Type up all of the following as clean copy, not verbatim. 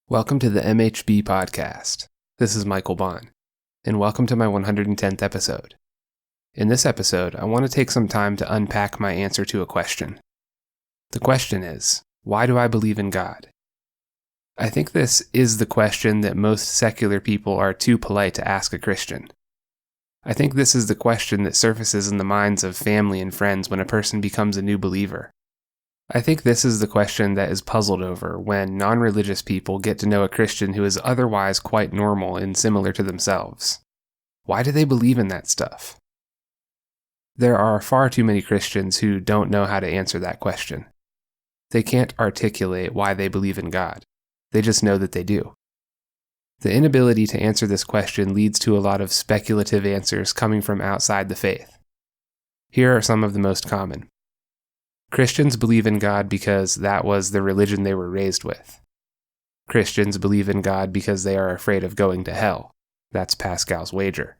Welcome to the MHB podcast. This is Michael Bond, and welcome to my 110th episode. In this episode, I want to take some time to unpack my answer to a question. The question is, why do I believe in God? I think this is the question that most secular people are too polite to ask a Christian. I think this is the question that surfaces in the minds of family and friends when a person becomes a new believer. I think this is the question that is puzzled over when non-religious people get to know a Christian who is otherwise quite normal and similar to themselves. Why do they believe in that stuff? There are far too many Christians who don't know how to answer that question. They can't articulate why they believe in God. They just know that they do. The inability to answer this question leads to a lot of speculative answers coming from outside the faith. Here are some of the most common. Christians believe in God because that was the religion they were raised with. Christians believe in God because they are afraid of going to hell. That's Pascal's wager.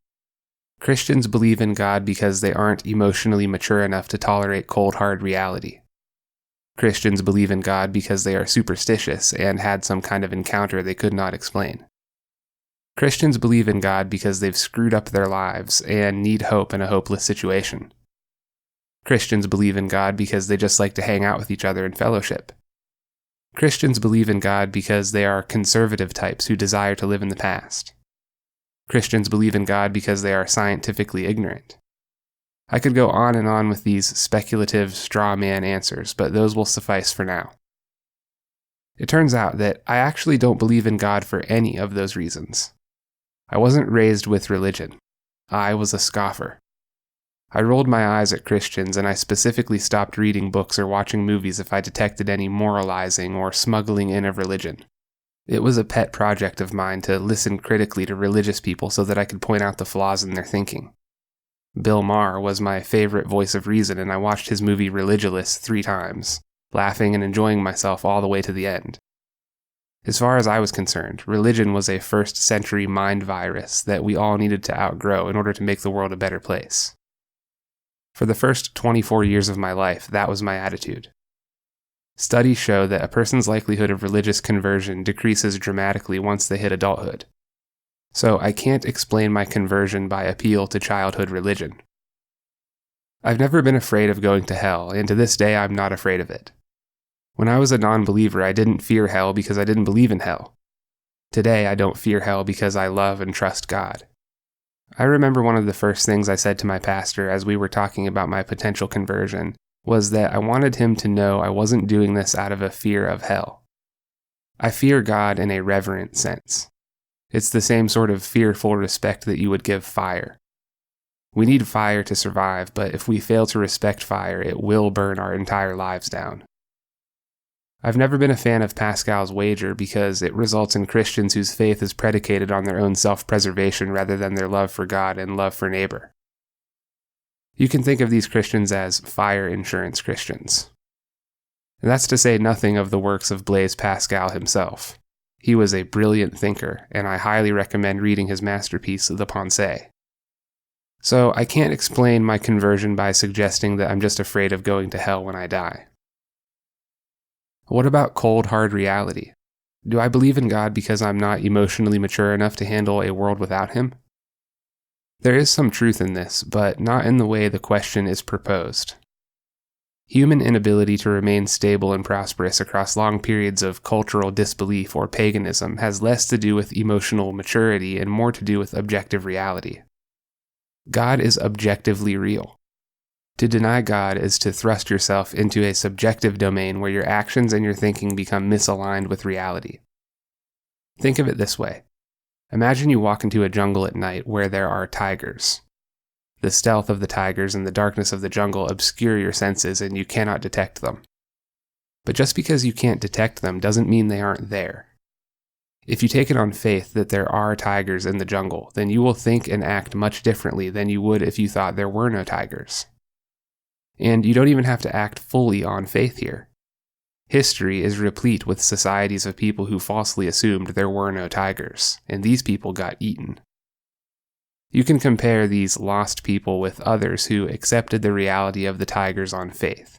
Christians believe in God because they aren't emotionally mature enough to tolerate cold, hard reality. Christians believe in God because they are superstitious and had some kind of encounter they could not explain. Christians believe in God because they've screwed up their lives and need hope in a hopeless situation. Christians believe in God because they just like to hang out with each other in fellowship. Christians believe in God because they are conservative types who desire to live in the past. Christians believe in God because they are scientifically ignorant. I could go on and on with these speculative straw man answers, but those will suffice for now. It turns out that I actually don't believe in God for any of those reasons. I wasn't raised with religion. I was a scoffer. I rolled my eyes at Christians, and I specifically stopped reading books or watching movies if I detected any moralizing or smuggling in of religion. It was a pet project of mine to listen critically to religious people so that I could point out the flaws in their thinking. Bill Maher was my favorite voice of reason, and I watched his movie Religulous 3 times, laughing and enjoying myself all the way to the end. As far as I was concerned, religion was a first-century mind virus that we all needed to outgrow in order to make the world a better place. For the first 24 years of my life, that was my attitude. Studies show that a person's likelihood of religious conversion decreases dramatically once they hit adulthood. So I can't explain my conversion by appeal to childhood religion. I've never been afraid of going to hell, and to this day I'm not afraid of it. When I was a non-believer, I didn't fear hell because I didn't believe in hell. Today, I don't fear hell because I love and trust God. I remember one of the first things I said to my pastor as we were talking about my potential conversion was that I wanted him to know I wasn't doing this out of a fear of hell. I fear God in a reverent sense. It's the same sort of fearful respect that you would give fire. We need fire to survive, but if we fail to respect fire, it will burn our entire lives down. I've never been a fan of Pascal's wager because it results in Christians whose faith is predicated on their own self-preservation rather than their love for God and love for neighbor. You can think of these Christians as fire insurance Christians. And that's to say nothing of the works of Blaise Pascal himself. He was a brilliant thinker, and I highly recommend reading his masterpiece, The Pensée. So I can't explain my conversion by suggesting that I'm just afraid of going to hell when I die. What about cold, hard reality? Do I believe in God because I'm not emotionally mature enough to handle a world without Him? There is some truth in this, but not in the way the question is proposed. Human inability to remain stable and prosperous across long periods of cultural disbelief or paganism has less to do with emotional maturity and more to do with objective reality. God is objectively real. To deny God is to thrust yourself into a subjective domain where your actions and your thinking become misaligned with reality. Think of it this way. Imagine you walk into a jungle at night where there are tigers. The stealth of the tigers and the darkness of the jungle obscure your senses and you cannot detect them. But just because you can't detect them doesn't mean they aren't there. If you take it on faith that there are tigers in the jungle, then you will think and act much differently than you would if you thought there were no tigers. And you don't even have to act fully on faith here. History is replete with societies of people who falsely assumed there were no tigers, and these people got eaten. You can compare these lost people with others who accepted the reality of the tigers on faith.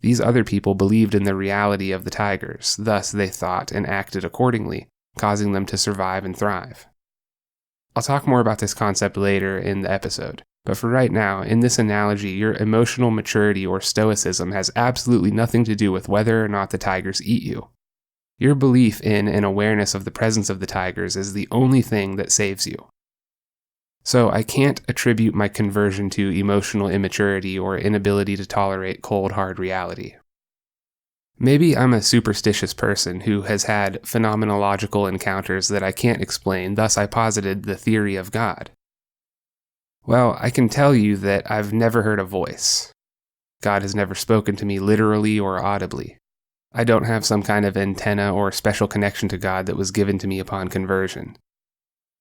These other people believed in the reality of the tigers, thus they thought and acted accordingly, causing them to survive and thrive. I'll talk more about this concept later in the episode, but for right now, in this analogy, your emotional maturity or stoicism has absolutely nothing to do with whether or not the tigers eat you. Your belief in and awareness of the presence of the tigers is the only thing that saves you. So I can't attribute my conversion to emotional immaturity or inability to tolerate cold, hard reality. Maybe I'm a superstitious person who has had phenomenological encounters that I can't explain, thus I posited the theory of God. Well, I can tell you that I've never heard a voice. God has never spoken to me literally or audibly. I don't have some kind of antenna or special connection to God that was given to me upon conversion.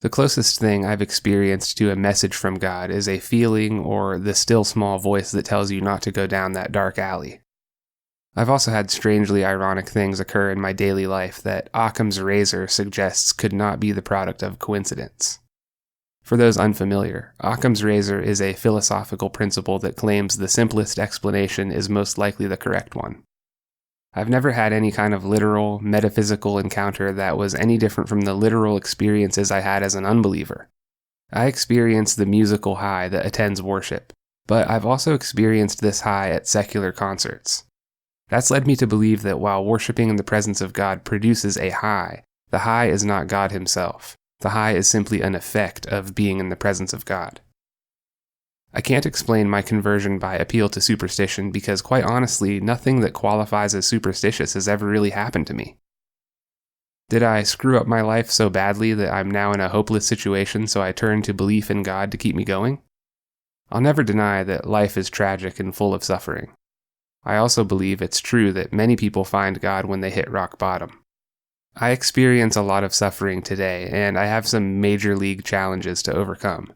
The closest thing I've experienced to a message from God is a feeling or the still small voice that tells you not to go down that dark alley. I've also had strangely ironic things occur in my daily life that Occam's razor suggests could not be the product of coincidence. For those unfamiliar, Occam's razor is a philosophical principle that claims the simplest explanation is most likely the correct one. I've never had any kind of literal, metaphysical encounter that was any different from the literal experiences I had as an unbeliever. I experienced the musical high that attends worship, but I've also experienced this high at secular concerts. That's led me to believe that while worshiping in the presence of God produces a high, the high is not God himself. The high is simply an effect of being in the presence of God. I can't explain my conversion by appeal to superstition because, quite honestly, nothing that qualifies as superstitious has ever really happened to me. Did I screw up my life so badly that I'm now in a hopeless situation, so I turn to belief in God to keep me going? I'll never deny that life is tragic and full of suffering. I also believe it's true that many people find God when they hit rock bottom. I experience a lot of suffering today, and I have some major league challenges to overcome.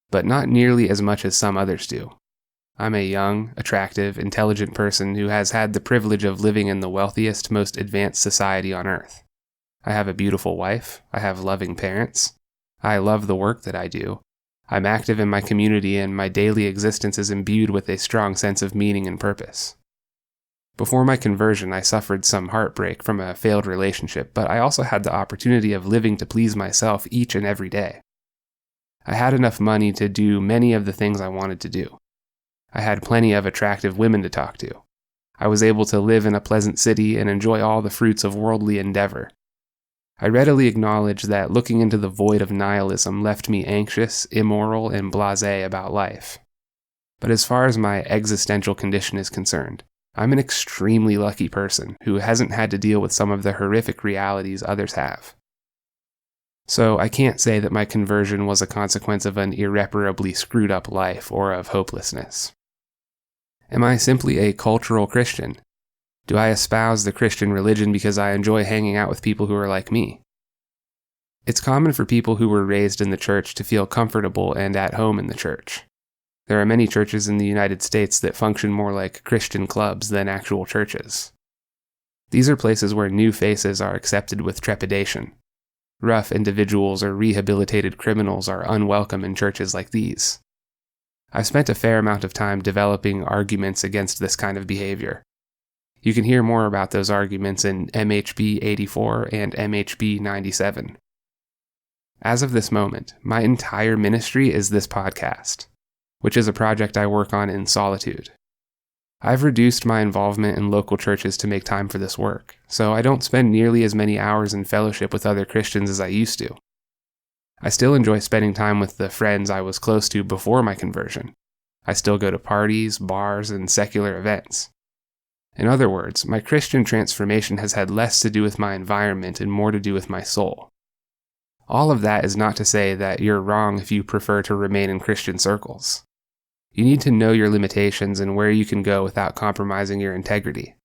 But not nearly as much as some others do. I'm a young, attractive, intelligent person who has had the privilege of living in the wealthiest, most advanced society on Earth. I have a beautiful wife. I have loving parents. I love the work that I do. I'm active in my community, and my daily existence is imbued with a strong sense of meaning and purpose. Before my conversion, I suffered some heartbreak from a failed relationship, but I also had the opportunity of living to please myself each and every day. I had enough money to do many of the things I wanted to do. I had plenty of attractive women to talk to. I was able to live in a pleasant city and enjoy all the fruits of worldly endeavor. I readily acknowledge that looking into the void of nihilism left me anxious, immoral, and blasé about life. But as far as my existential condition is concerned, I'm an extremely lucky person who hasn't had to deal with some of the horrific realities others have. So I can't say that my conversion was a consequence of an irreparably screwed up life or of hopelessness. Am I simply a cultural Christian? Do I espouse the Christian religion because I enjoy hanging out with people who are like me? It's common for people who were raised in the church to feel comfortable and at home in the church. There are many churches in the United States that function more like Christian clubs than actual churches. These are places where new faces are accepted with trepidation. Rough individuals or rehabilitated criminals are unwelcome in churches like these. I've spent a fair amount of time developing arguments against this kind of behavior. You can hear more about those arguments in MHB 84 and MHB 97. As of this moment, my entire ministry is this podcast, which is a project I work on in solitude. I've reduced my involvement in local churches to make time for this work, so I don't spend nearly as many hours in fellowship with other Christians as I used to. I still enjoy spending time with the friends I was close to before my conversion. I still go to parties, bars, and secular events. In other words, my Christian transformation has had less to do with my environment and more to do with my soul. All of that is not to say that you're wrong if you prefer to remain in Christian circles. You need to know your limitations and where you can go without compromising your integrity.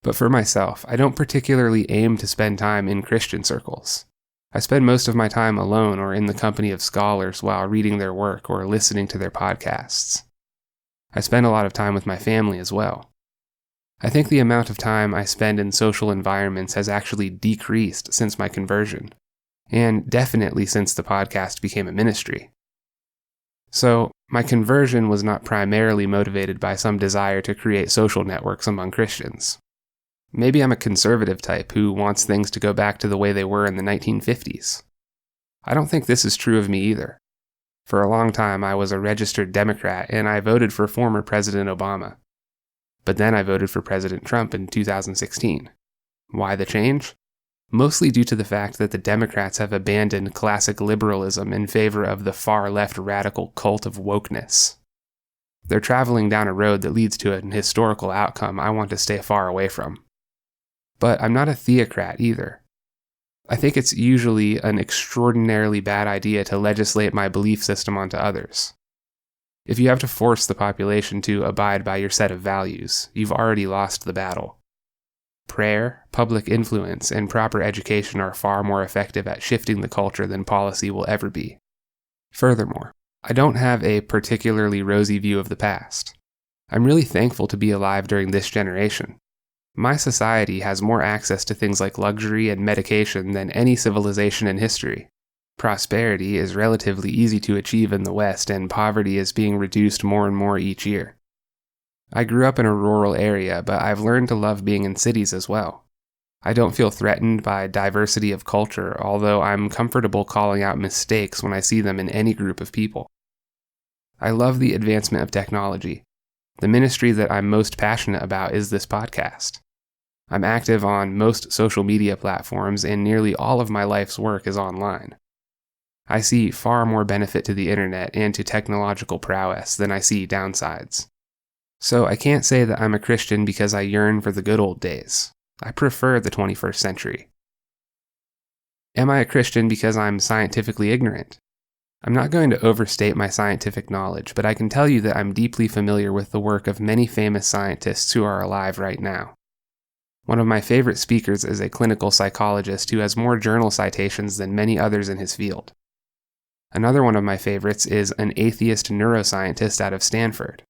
But for myself, I don't particularly aim to spend time in Christian circles. I spend most of my time alone or in the company of scholars while reading their work or listening to their podcasts. I spend a lot of time with my family as well. I think the amount of time I spend in social environments has actually decreased since my conversion, and definitely since the podcast became a ministry. So, my conversion was not primarily motivated by some desire to create social networks among Christians. Maybe I'm a conservative type who wants things to go back to the way they were in the 1950s. I don't think this is true of me either. For a long time, I was a registered Democrat and I voted for former President Obama. But then I voted for President Trump in 2016. Why the change? Mostly due to the fact that the Democrats have abandoned classic liberalism in favor of the far-left radical cult of wokeness. They're traveling down a road that leads to an historical outcome I want to stay far away from. But I'm not a theocrat either. I think it's usually an extraordinarily bad idea to legislate my belief system onto others. If you have to force the population to abide by your set of values, you've already lost the battle. Prayer, public influence, and proper education are far more effective at shifting the culture than policy will ever be. Furthermore, I don't have a particularly rosy view of the past. I'm really thankful to be alive during this generation. My society has more access to things like luxury and medication than any civilization in history. Prosperity is relatively easy to achieve in the West, and poverty is being reduced more and more each year. I grew up in a rural area, but I've learned to love being in cities as well. I don't feel threatened by diversity of culture, although I'm comfortable calling out mistakes when I see them in any group of people. I love the advancement of technology. The ministry that I'm most passionate about is this podcast. I'm active on most social media platforms, and nearly all of my life's work is online. I see far more benefit to the internet and to technological prowess than I see downsides. So I can't say that I'm a Christian because I yearn for the good old days. I prefer the 21st century. Am I a Christian because I'm scientifically ignorant? I'm not going to overstate my scientific knowledge, but I can tell you that I'm deeply familiar with the work of many famous scientists who are alive right now. One of my favorite speakers is a clinical psychologist who has more journal citations than many others in his field. Another one of my favorites is an atheist neuroscientist out of Stanford.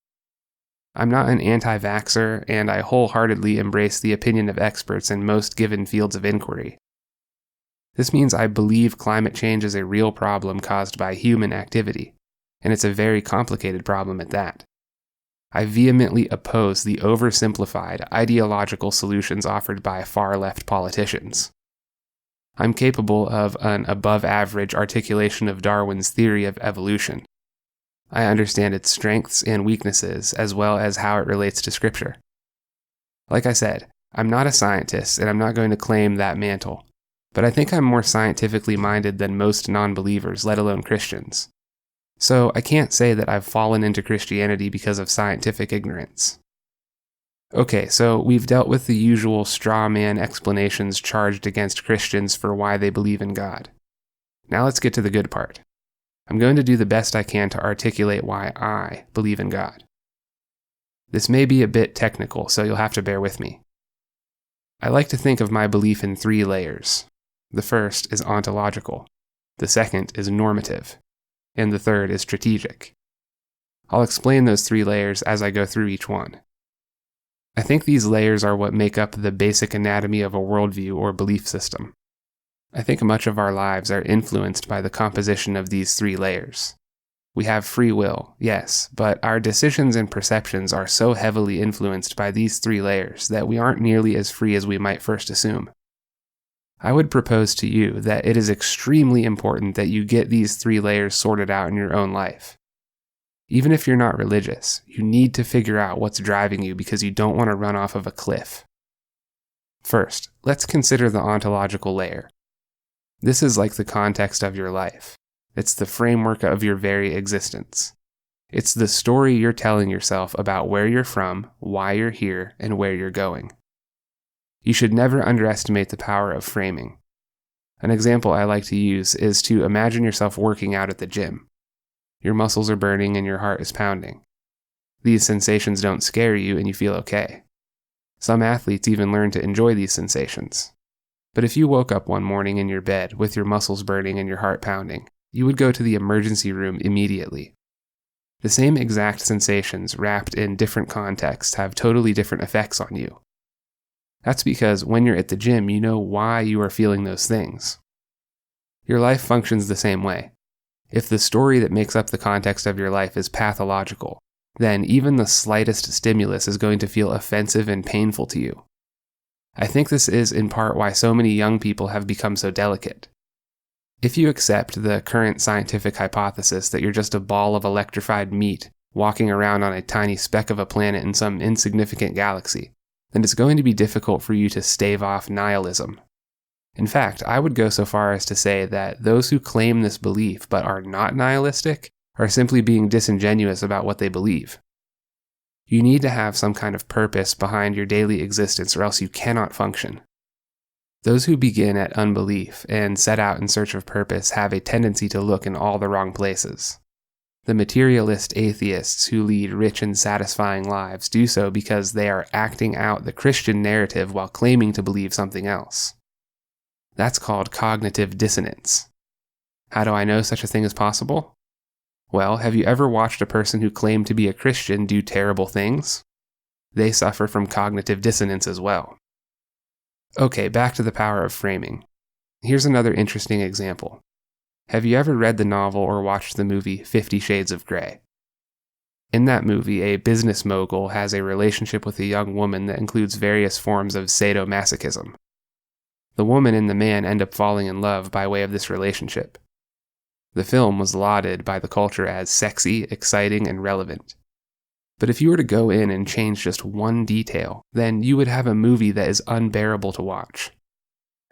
I'm not an anti-vaxxer, and I wholeheartedly embrace the opinion of experts in most given fields of inquiry. This means I believe climate change is a real problem caused by human activity, and it's a very complicated problem at that. I vehemently oppose the oversimplified, ideological solutions offered by far-left politicians. I'm capable of an above-average articulation of Darwin's theory of evolution. I understand its strengths and weaknesses, as well as how it relates to Scripture. Like I said, I'm not a scientist, and I'm not going to claim that mantle, but I think I'm more scientifically minded than most non-believers, let alone Christians. So I can't say that I've fallen into Christianity because of scientific ignorance. Okay, so we've dealt with the usual straw man explanations charged against Christians for why they believe in God. Now let's get to the good part. I'm going to do the best I can to articulate why I believe in God. This may be a bit technical, so you'll have to bear with me. I like to think of my belief in 3 layers. The first is ontological, the second is normative, and the third is strategic. I'll explain those 3 layers as I go through each one. I think these layers are what make up the basic anatomy of a worldview or belief system. I think much of our lives are influenced by the composition of these 3 layers. We have free will, yes, but our decisions and perceptions are so heavily influenced by these 3 layers that we aren't nearly as free as we might first assume. I would propose to you that it is extremely important that you get these 3 layers sorted out in your own life. Even if you're not religious, you need to figure out what's driving you because you don't want to run off of a cliff. First, let's consider the ontological layer. This is like the context of your life. It's the framework of your very existence. It's the story you're telling yourself about where you're from, why you're here, and where you're going. You should never underestimate the power of framing. An example I like to use is to imagine yourself working out at the gym. Your muscles are burning and your heart is pounding. These sensations don't scare you and you feel okay. Some athletes even learn to enjoy these sensations. But if you woke up one morning in your bed with your muscles burning and your heart pounding, you would go to the emergency room immediately. The same exact sensations wrapped in different contexts have totally different effects on you. That's because when you're at the gym, you know why you are feeling those things. Your life functions the same way. If the story that makes up the context of your life is pathological, then even the slightest stimulus is going to feel offensive and painful to you. I think this is in part why so many young people have become so delicate. If you accept the current scientific hypothesis that you're just a ball of electrified meat walking around on a tiny speck of a planet in some insignificant galaxy, then it's going to be difficult for you to stave off nihilism. In fact, I would go so far as to say that those who claim this belief but are not nihilistic are simply being disingenuous about what they believe. You need to have some kind of purpose behind your daily existence or else you cannot function. Those who begin at unbelief and set out in search of purpose have a tendency to look in all the wrong places. The materialist atheists who lead rich and satisfying lives do so because they are acting out the Christian narrative while claiming to believe something else. That's called cognitive dissonance. How do I know such a thing is possible? Well, have you ever watched a person who claimed to be a Christian do terrible things? They suffer from cognitive dissonance as well. Okay, back to the power of framing. Here's another interesting example. Have you ever read the novel or watched the movie 50 Shades of Grey? In that movie, a business mogul has a relationship with a young woman that includes various forms of sadomasochism. The woman and the man end up falling in love by way of this relationship. The film was lauded by the culture as sexy, exciting, and relevant. But if you were to go in and change just one detail, then you would have a movie that is unbearable to watch.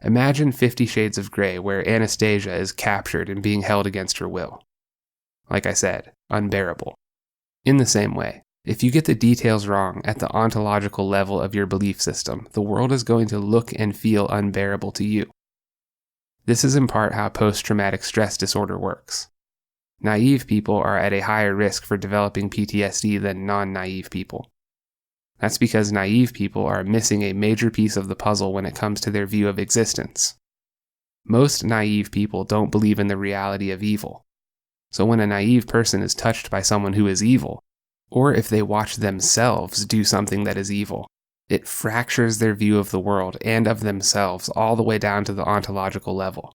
Imagine 50 Shades of Grey where Anastasia is captured and being held against her will. Like I said, unbearable. In the same way, if you get the details wrong at the ontological level of your belief system, the world is going to look and feel unbearable to you. This is in part how post-traumatic stress disorder works. Naive people are at a higher risk for developing PTSD than non-naive people. That's because naive people are missing a major piece of the puzzle when it comes to their view of existence. Most naive people don't believe in the reality of evil. So when a naive person is touched by someone who is evil, or if they watch themselves do something that is evil, it fractures their view of the world and of themselves all the way down to the ontological level.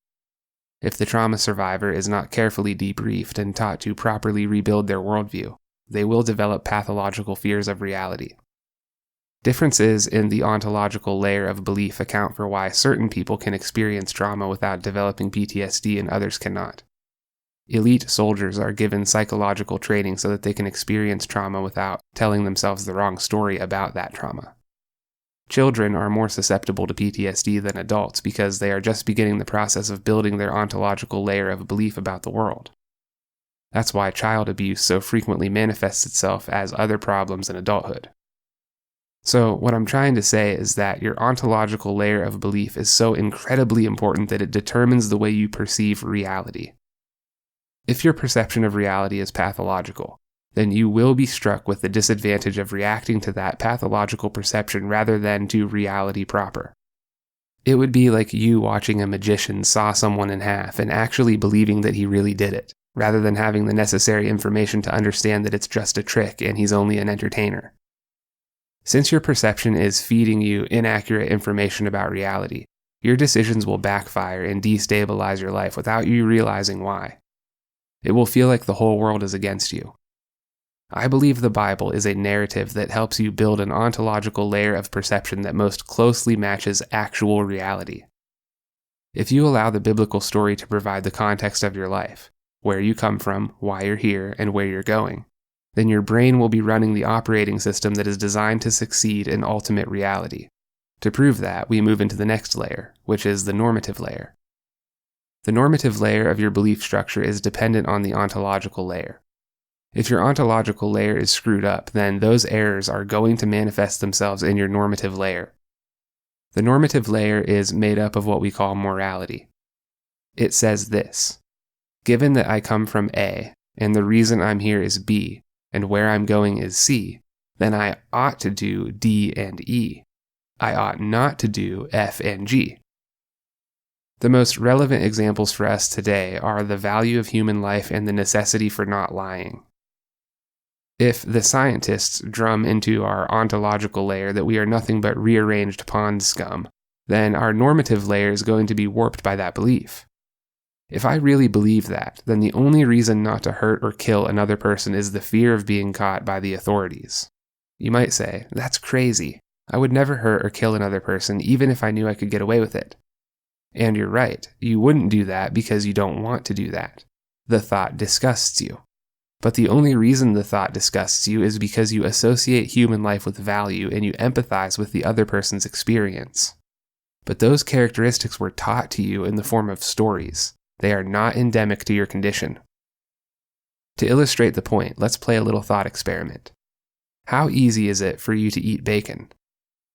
If the trauma survivor is not carefully debriefed and taught to properly rebuild their worldview, they will develop pathological fears of reality. Differences in the ontological layer of belief account for why certain people can experience trauma without developing PTSD and others cannot. Elite soldiers are given psychological training so that they can experience trauma without telling themselves the wrong story about that trauma. Children are more susceptible to PTSD than adults because they are just beginning the process of building their ontological layer of belief about the world. That's why child abuse so frequently manifests itself as other problems in adulthood. So, what I'm trying to say is that your ontological layer of belief is so incredibly important that it determines the way you perceive reality. If your perception of reality is pathological, then you will be struck with the disadvantage of reacting to that pathological perception rather than to reality proper. It would be like you watching a magician saw someone in half and actually believing that he really did it, rather than having the necessary information to understand that it's just a trick and he's only an entertainer. Since your perception is feeding you inaccurate information about reality, your decisions will backfire and destabilize your life without you realizing why. It will feel like the whole world is against you. I believe the Bible is a narrative that helps you build an ontological layer of perception that most closely matches actual reality. If you allow the biblical story to provide the context of your life, where you come from, why you're here, and where you're going, then your brain will be running the operating system that is designed to succeed in ultimate reality. To prove that, we move into the next layer, which is the normative layer. The normative layer of your belief structure is dependent on the ontological layer. If your ontological layer is screwed up, then those errors are going to manifest themselves in your normative layer. The normative layer is made up of what we call morality. It says this: given that I come from A, and the reason I'm here is B, and where I'm going is C, then I ought to do D and E. I ought not to do F and G. The most relevant examples for us today are the value of human life and the necessity for not lying. If the scientists drum into our ontological layer that we are nothing but rearranged pond scum, then our normative layer is going to be warped by that belief. If I really believe that, then the only reason not to hurt or kill another person is the fear of being caught by the authorities. You might say, that's crazy. I would never hurt or kill another person even if I knew I could get away with it. And you're right, you wouldn't do that because you don't want to do that. The thought disgusts you. But the only reason the thought disgusts you is because you associate human life with value and you empathize with the other person's experience. But those characteristics were taught to you in the form of stories. They are not endemic to your condition. To illustrate the point, let's play a little thought experiment. How easy is it for you to eat bacon?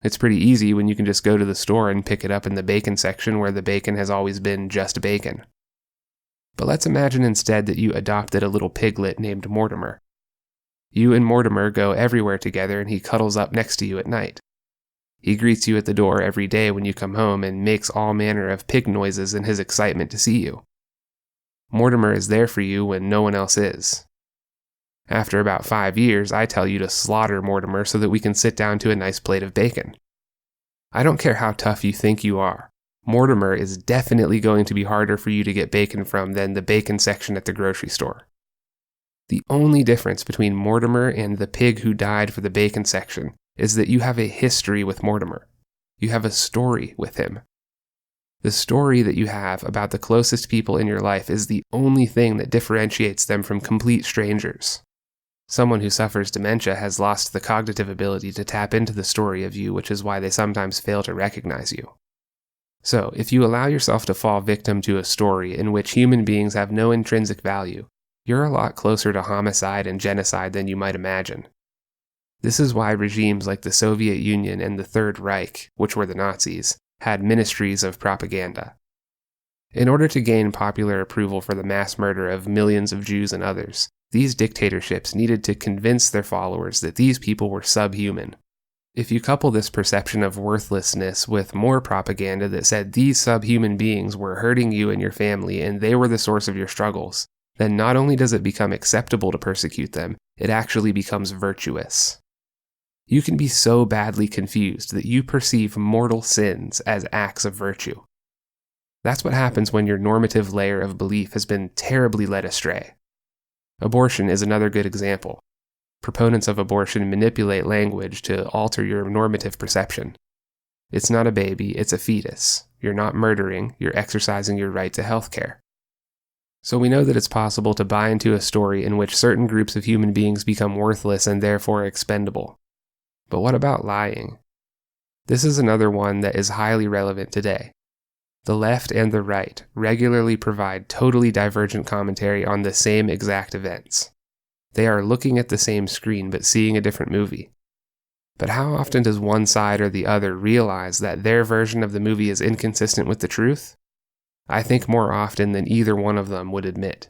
It's pretty easy when you can just go to the store and pick it up in the bacon section where the bacon has always been just bacon. But let's imagine instead that you adopted a little piglet named Mortimer. You and Mortimer go everywhere together and he cuddles up next to you at night. He greets you at the door every day when you come home and makes all manner of pig noises in his excitement to see you. Mortimer is there for you when no one else is. After about 5 years, I tell you to slaughter Mortimer so that we can sit down to a nice plate of bacon. I don't care how tough you think you are. Mortimer is definitely going to be harder for you to get bacon from than the bacon section at the grocery store. The only difference between Mortimer and the pig who died for the bacon section is that you have a history with Mortimer. You have a story with him. The story that you have about the closest people in your life is the only thing that differentiates them from complete strangers. Someone who suffers dementia has lost the cognitive ability to tap into the story of you, which is why they sometimes fail to recognize you. So, if you allow yourself to fall victim to a story in which human beings have no intrinsic value, you're a lot closer to homicide and genocide than you might imagine. This is why regimes like the Soviet Union and the Third Reich, which were the Nazis, had ministries of propaganda. In order to gain popular approval for the mass murder of millions of Jews and others, these dictatorships needed to convince their followers that these people were subhuman. If you couple this perception of worthlessness with more propaganda that said these subhuman beings were hurting you and your family and they were the source of your struggles, then not only does it become acceptable to persecute them, it actually becomes virtuous. You can be so badly confused that you perceive mortal sins as acts of virtue. That's what happens when your normative layer of belief has been terribly led astray. Abortion is another good example. Proponents of abortion manipulate language to alter your normative perception. It's not a baby, it's a fetus. You're not murdering, you're exercising your right to health care. So we know that it's possible to buy into a story in which certain groups of human beings become worthless and therefore expendable. But what about lying? This is another one that is highly relevant today. The left and the right regularly provide totally divergent commentary on the same exact events. They are looking at the same screen but seeing a different movie. But how often does one side or the other realize that their version of the movie is inconsistent with the truth? I think more often than either one of them would admit.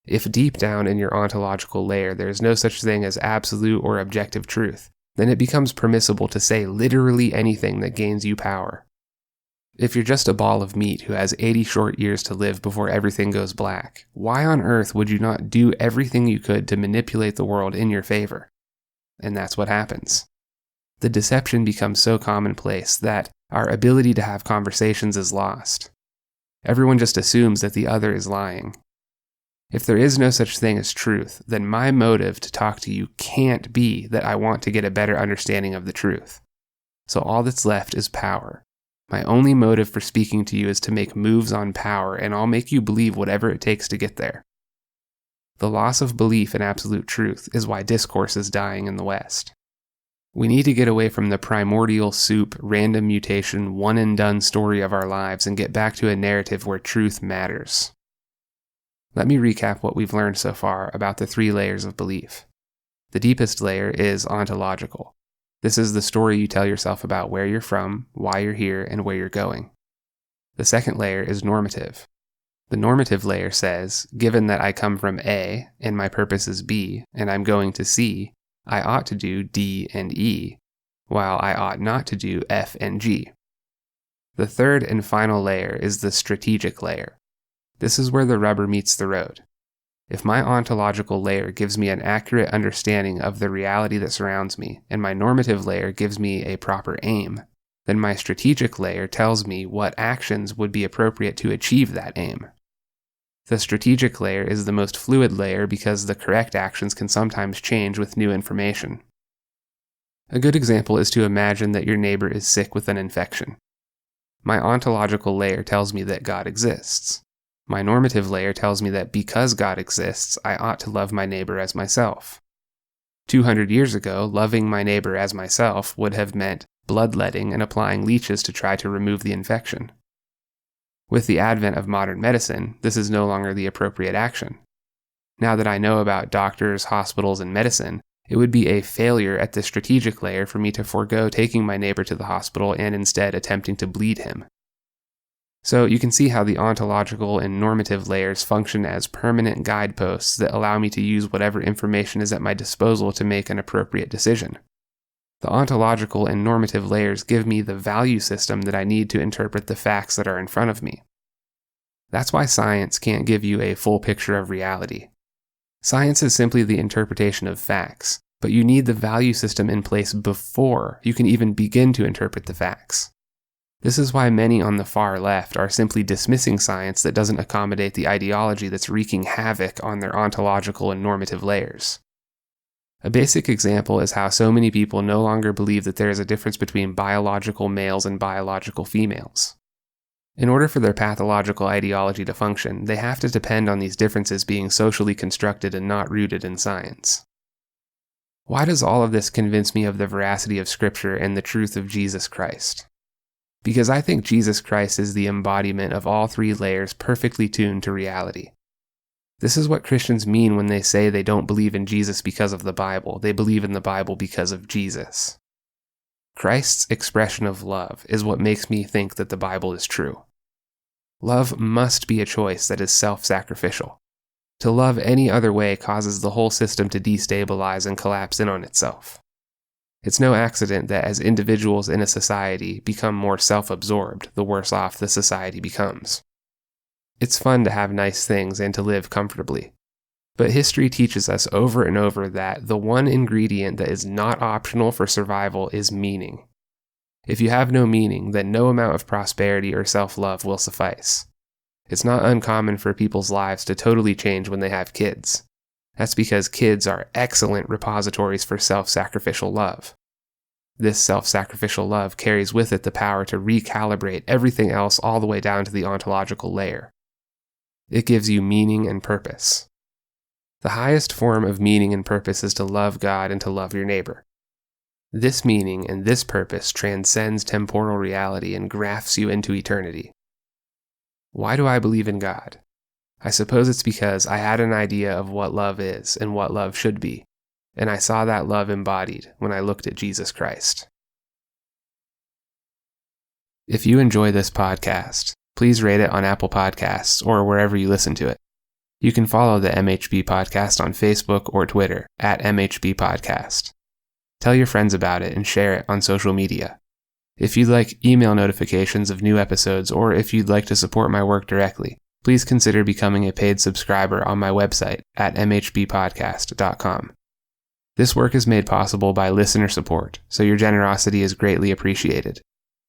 If deep down in your ontological layer there is no such thing as absolute or objective truth, then it becomes permissible to say literally anything that gains you power. If you're just a ball of meat who has 80 short years to live before everything goes black, why on earth would you not do everything you could to manipulate the world in your favor? And that's what happens. The deception becomes so commonplace that our ability to have conversations is lost. Everyone just assumes that the other is lying. If there is no such thing as truth, then my motive to talk to you can't be that I want to get a better understanding of the truth. So all that's left is power. My only motive for speaking to you is to make moves on power, and I'll make you believe whatever it takes to get there. The loss of belief in absolute truth is why discourse is dying in the West. We need to get away from the primordial soup, random mutation, one-and-done story of our lives and get back to a narrative where truth matters. Let me recap what we've learned so far about the 3 layers of belief. The deepest layer is ontological. This is the story you tell yourself about where you're from, why you're here, and where you're going. The second layer is normative. The normative layer says, given that I come from A, and my purpose is B, and I'm going to C, I ought to do D and E, while I ought not to do F and G. The third and final layer is the strategic layer. This is where the rubber meets the road. If my ontological layer gives me an accurate understanding of the reality that surrounds me, and my normative layer gives me a proper aim, then my strategic layer tells me what actions would be appropriate to achieve that aim. The strategic layer is the most fluid layer because the correct actions can sometimes change with new information. A good example is to imagine that your neighbor is sick with an infection. My ontological layer tells me that God exists. My normative layer tells me that because God exists, I ought to love my neighbor as myself. 200 years ago, loving my neighbor as myself would have meant bloodletting and applying leeches to try to remove the infection. With the advent of modern medicine, this is no longer the appropriate action. Now that I know about doctors, hospitals, and medicine, it would be a failure at the strategic layer for me to forego taking my neighbor to the hospital and instead attempting to bleed him. So you can see how the ontological and normative layers function as permanent guideposts that allow me to use whatever information is at my disposal to make an appropriate decision. The ontological and normative layers give me the value system that I need to interpret the facts that are in front of me. That's why science can't give you a full picture of reality. Science is simply the interpretation of facts, but you need the value system in place before you can even begin to interpret the facts. This is why many on the far left are simply dismissing science that doesn't accommodate the ideology that's wreaking havoc on their ontological and normative layers. A basic example is how so many people no longer believe that there is a difference between biological males and biological females. In order for their pathological ideology to function, they have to depend on these differences being socially constructed and not rooted in science. Why does all of this convince me of the veracity of Scripture and the truth of Jesus Christ? Because I think Jesus Christ is the embodiment of all three layers perfectly tuned to reality. This is what Christians mean when they say they don't believe in Jesus because of the Bible. They believe in the Bible because of Jesus. Christ's expression of love is what makes me think that the Bible is true. Love must be a choice that is self-sacrificial. To love any other way causes the whole system to destabilize and collapse in on itself. It's no accident that as individuals in a society become more self-absorbed, the worse off the society becomes. It's fun to have nice things and to live comfortably. But history teaches us over and over that the one ingredient that is not optional for survival is meaning. If you have no meaning, then no amount of prosperity or self-love will suffice. It's not uncommon for people's lives to totally change when they have kids. That's because kids are excellent repositories for self-sacrificial love. This self-sacrificial love carries with it the power to recalibrate everything else all the way down to the ontological layer. It gives you meaning and purpose. The highest form of meaning and purpose is to love God and to love your neighbor. This meaning and this purpose transcends temporal reality and grafts you into eternity. Why do I believe in God? I suppose it's because I had an idea of what love is and what love should be, and I saw that love embodied when I looked at Jesus Christ. If you enjoy this podcast, please rate it on Apple Podcasts or wherever you listen to it. You can follow the MHB podcast on Facebook or Twitter at MHB Podcast. Tell your friends about it and share it on social media. If you'd like email notifications of new episodes or if you'd like to support my work directly, please consider becoming a paid subscriber on my website at mhbpodcast.com. This work is made possible by listener support, so your generosity is greatly appreciated.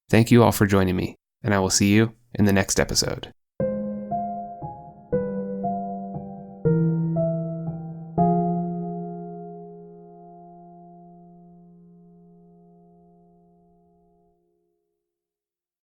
Thank you all for joining me, and I will see you in the next episode.